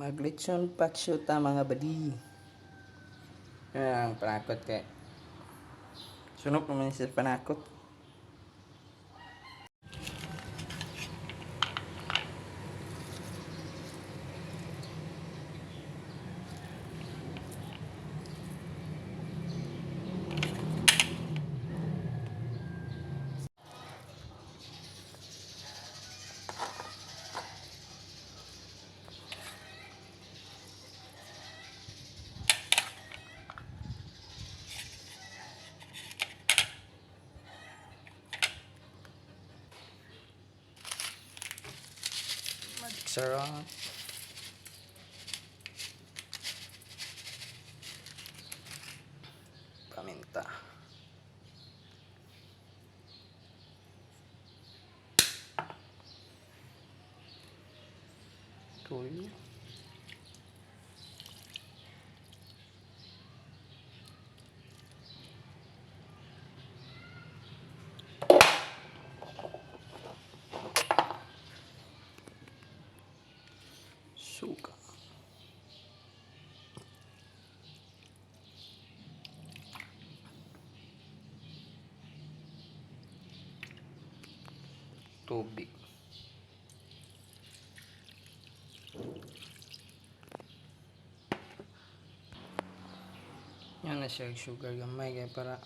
Maglitsyon paksyo ta mga badi. Ang panakot kay. Sunod naman sa panakot. Sarap. Paminta. Tuyo. Suka. Tubig. Yan na siya sugar gamay kaya para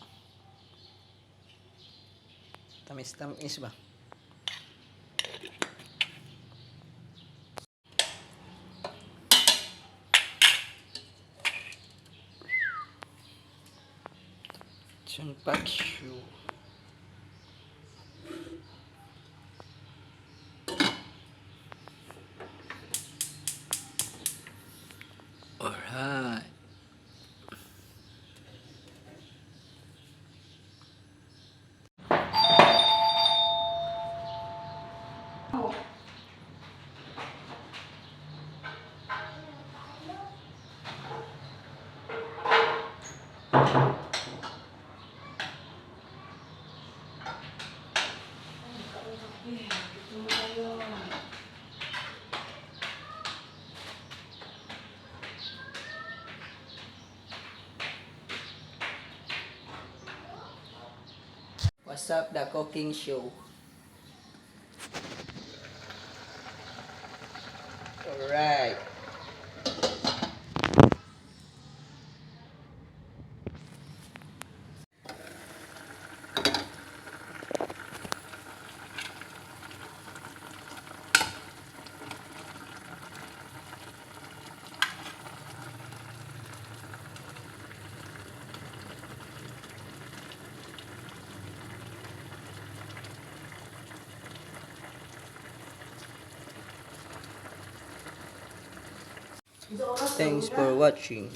tamis-tamis ba? Chunpakshu. Alright. What's up, the cooking show? Alright. Thanks for watching.